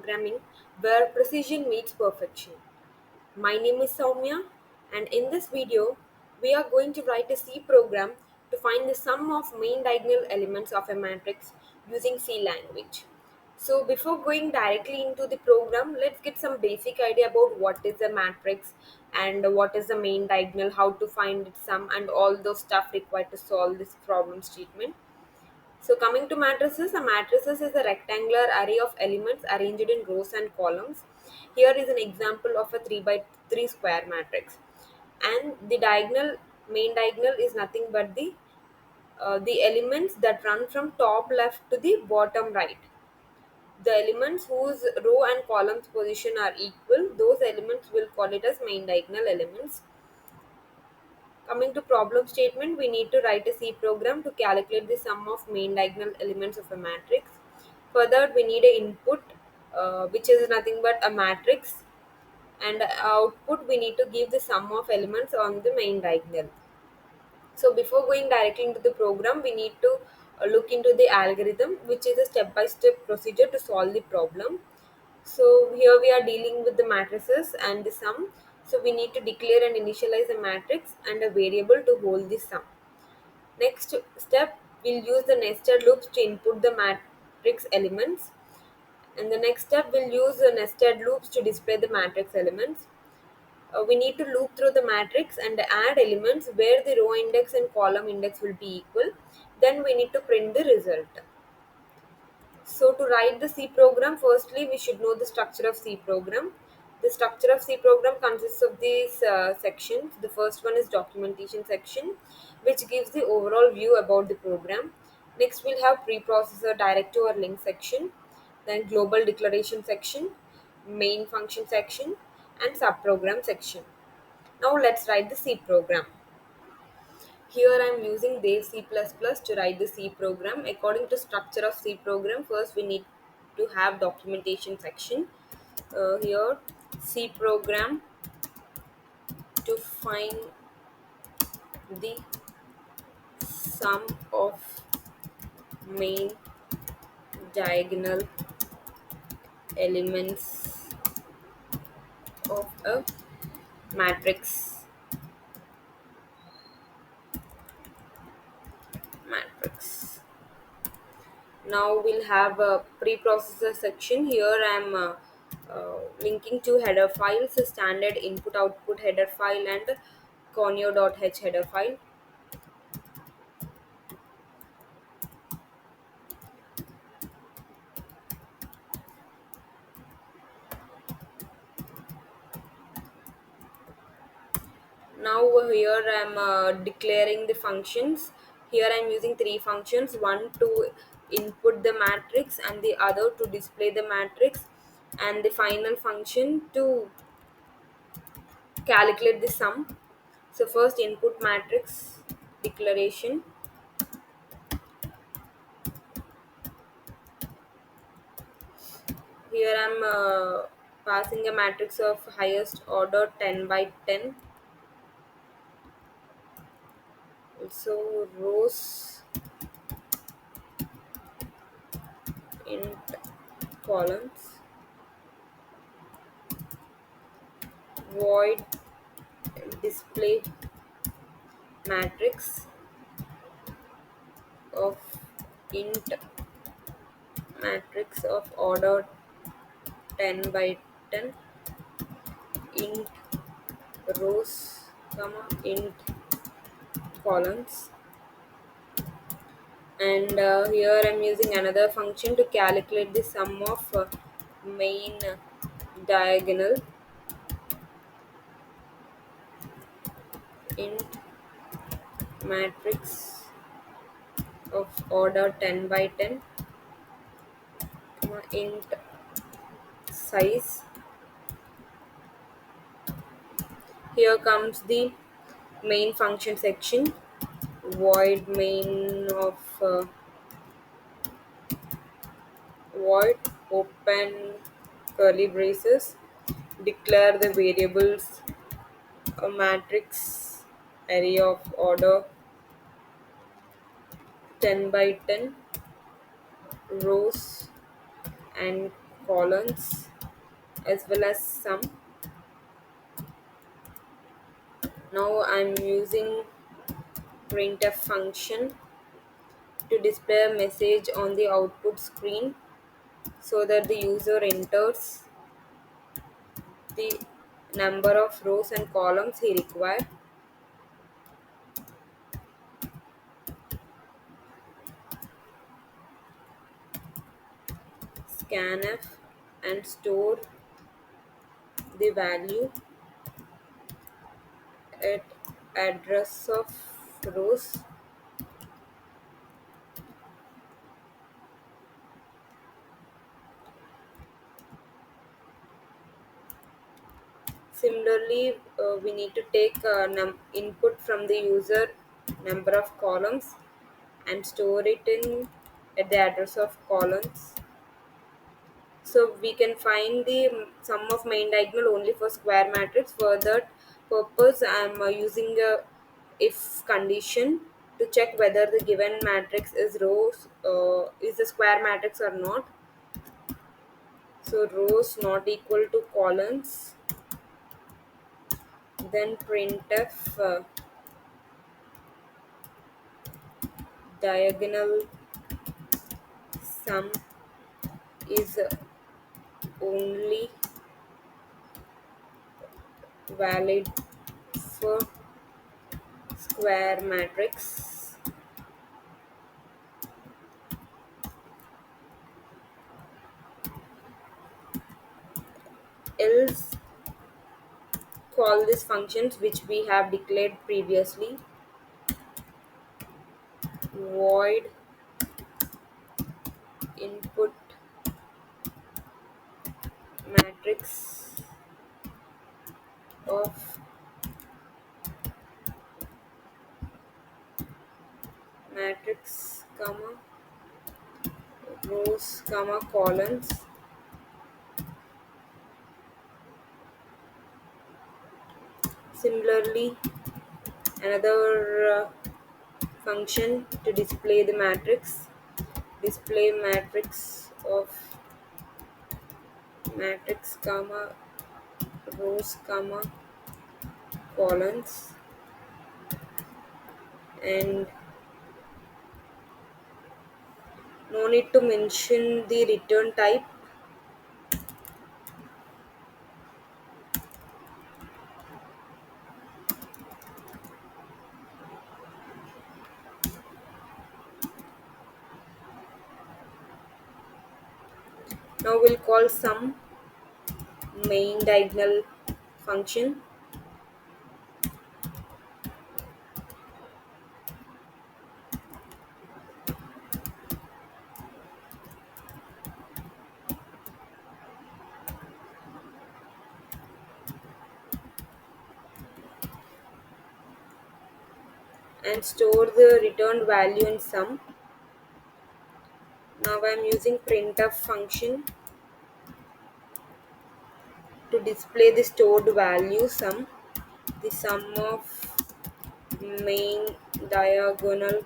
programming where precision meets perfection. My name is Soumya, and in this video, we are going to write a C program to find the sum of main diagonal elements of a matrix using C language. So, before going directly into the program, let's get some basic idea about what is a matrix and what is the main diagonal, how to find its sum, and all those stuff required to solve this problem statement. So coming to matrices, a matrices is a rectangular array of elements arranged in rows and columns. Here is an example of a 3 by 3 square matrix. And the diagonal, main diagonal is nothing but the elements that run from top left to the bottom right. The elements whose row and columns position are equal, those elements will call it as main diagonal elements. Coming to problem statement, we need to write a C program to calculate the sum of main diagonal elements of a matrix. For that, we need an input, which is nothing but a matrix, and output we need to give the sum of elements on the main diagonal. So before going directly into the program, we need to look into the algorithm, which is a step-by-step procedure to solve the problem. So here we are dealing with the matrices and the sum. So we need to declare and initialize a matrix and a variable to hold the sum. Next step, we'll use the nested loops to input the matrix elements. And the next step, we'll use the nested loops to display the matrix elements. We need to loop through the matrix and add elements where the row index and column index will be equal. Then we need to print the result. So to write the C program, firstly we should know the structure of C program. The structure of C program consists of these sections. The first one is documentation section, which gives the overall view about the program. Next we'll have preprocessor directive or link section, then global declaration section, main function section, and subprogram section. Now let's write the C program. Here I am using base C++ to write the C program. According to structure of C program, first we need to have documentation section. Here C program to find the sum of main diagonal elements of a matrix. Now we'll have a preprocessor section. Here I'm linking two header files, a standard input output header file and conio.h header file. Now here I'm declaring the functions. Here I'm using three functions, one to input the matrix and the other to display the matrix, and the final function to calculate the sum. So first input matrix declaration. Here I'm passing a matrix of highest order 10 by 10. So rows int columns void display matrix of int matrix of order 10 by 10 int rows comma int columns, and here I'm using another function to calculate the sum of main diagonal int matrix of order 10 by 10 comma int size. Here comes the main function section, void main of void open curly braces, declare the variables a matrix array of order 10 by 10 rows and colons as well as sum. Now I'm using printf function to display a message on the output screen so that the user enters the number of rows and columns he requires. Scanf and store the value at address of rows. Similarly, we need to take input from the user number of columns and store it in at the address of columns. So we can find the sum of main diagonal only for square matrix. For that purpose, I am using a if condition to check whether the given matrix is a square matrix or not. So rows not equal to columns. Then printf diagonal sum is only valid for square matrix. Else call these functions which we have declared previously, void input matrix of matrix comma rows comma columns. Similarly, another function to display the display matrix of matrix comma rows comma columns, and no need to mention the return type. Now we'll call some main diagonal function and store the returned value in sum. Now I'm using printf function to display the stored value sum. The sum of main diagonal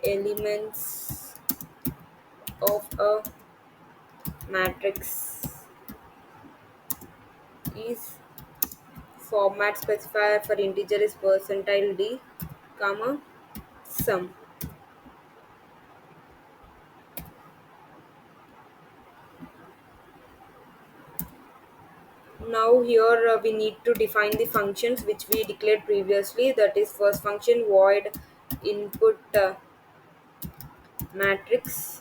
elements of a matrix is format specifier for integer is percentile d comma sum. Now here we need to define the functions which we declared previously, that is first function void input matrix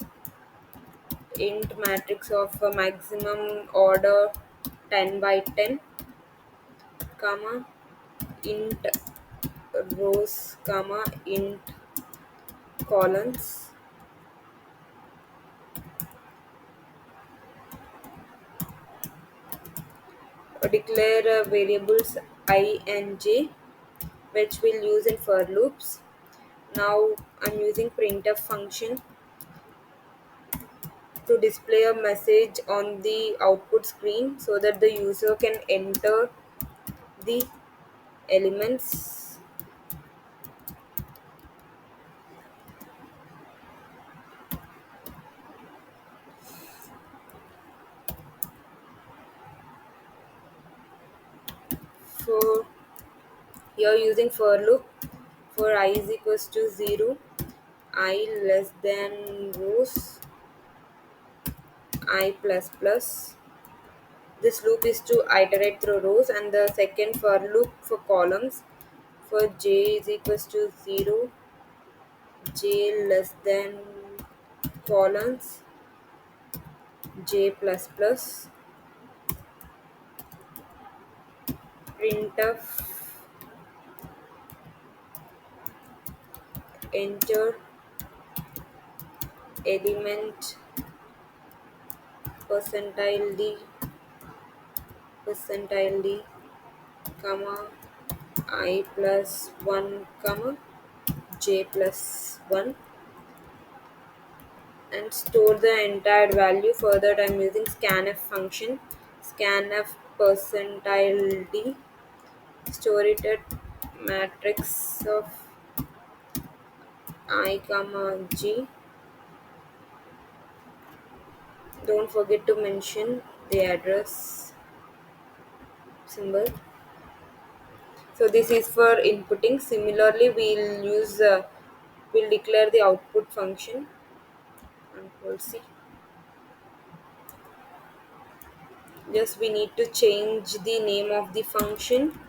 int matrix of maximum order 10 by 10 comma int rows comma int columns. Declare variables I and j which we'll use in for loops. Now I'm using printf function to display a message on the output screen so that the user can enter the elements. for you're using for loop for I is equals to 0, I less than rows, I plus plus. This loop is to iterate through rows, and the second for loop for columns for j is equals to 0, j less than columns, j plus plus. Printf enter element percentile d percentile d comma I plus 1 comma j plus 1, and store the entire value. For that I'm using scanf function. Scanf percentile d, store it at matrix of I comma g. Don't forget to mention the address symbol. So this is for inputting. Similarly, we'll declare the output function. Control C. Just we need to change the name of the function.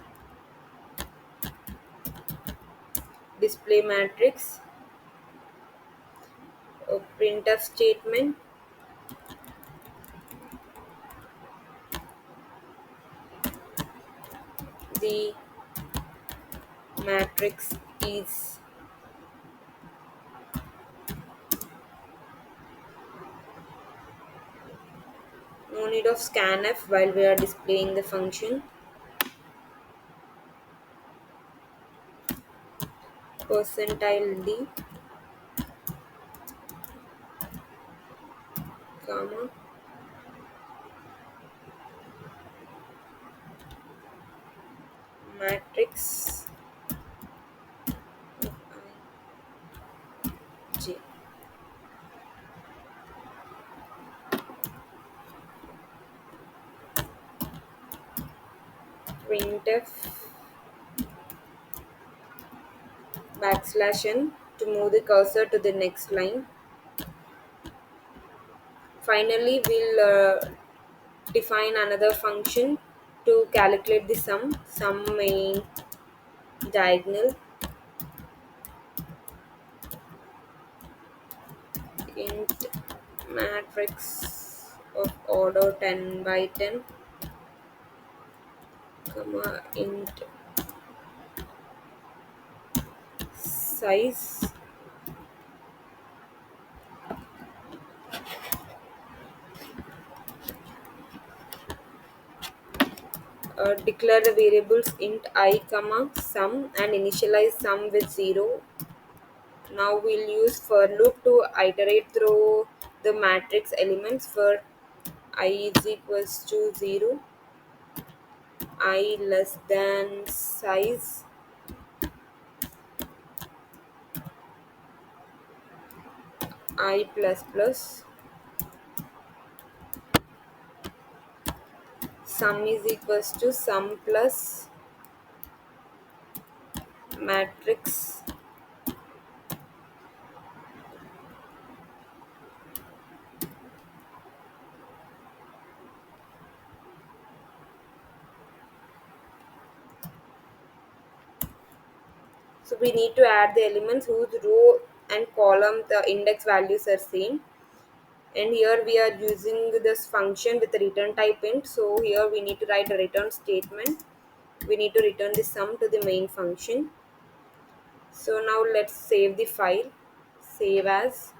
Display matrix. A printf statement. The matrix is no need of scanf while we are displaying the function. Percentile d comma matrix of I j. Printf backslash n to move the cursor to the next line. Finally, we'll define another function to calculate the sum main diagonal int matrix of order 10 by 10 comma int size. Declare the variables int I comma sum and initialize sum with 0. Now we'll use for loop to iterate through the matrix elements. For I is equals to 0, I less than size, I plus plus, sum is equals to sum plus matrix. So we need to add the elements whose row and column the index values are same. And here we are using this function with the return type int. So here we need to write a return statement. We need to return the sum to the main function. So now let's save the file. Save as.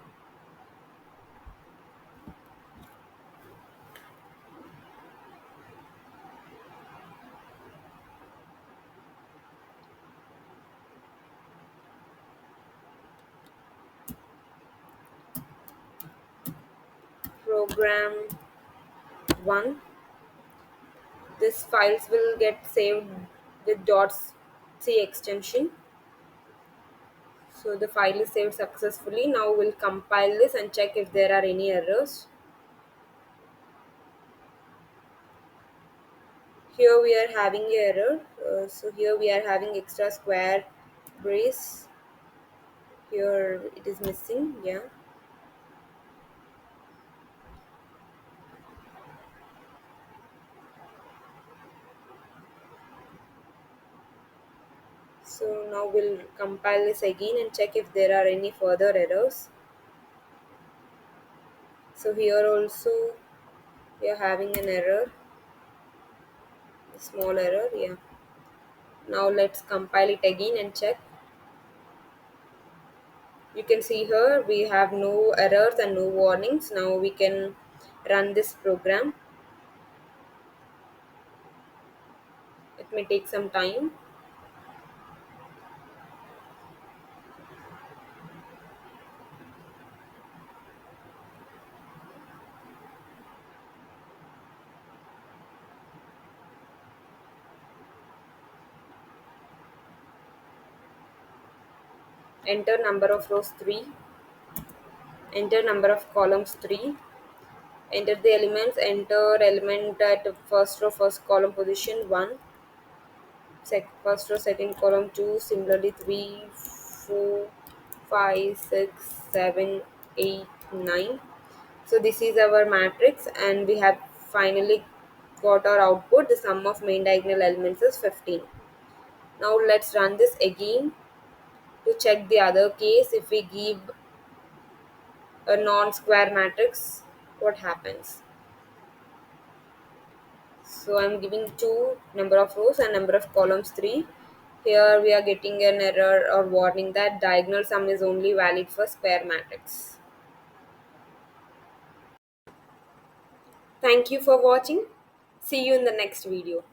Program 1. This files will get saved with .c extension. So the file is saved successfully. Now we'll compile this and check if there are any errors. Here we are having a error. So here we are having extra square brace. Here it is missing. Yeah. So now we'll compile this again and check if there are any further errors. So here also we are having an error, a small error. Yeah. Now let's compile it again and check. You can see here we have no errors and no warnings. Now we can run this program. It may take some time. Enter number of rows 3. Enter number of columns 3. Enter the elements. Enter element at first row first column position 1. First row second column 2. Similarly 3, 4, 5, 6, 7, 8, 9. So this is our matrix and we have finally got our output. The sum of main diagonal elements is 15. Now let's run this again to check the other case. If we give a non-square matrix, what happens? So I'm giving 2 number of rows and number of columns 3. Here we are getting an error or warning that diagonal sum is only valid for square matrix. Thank you for watching. See you in the next video.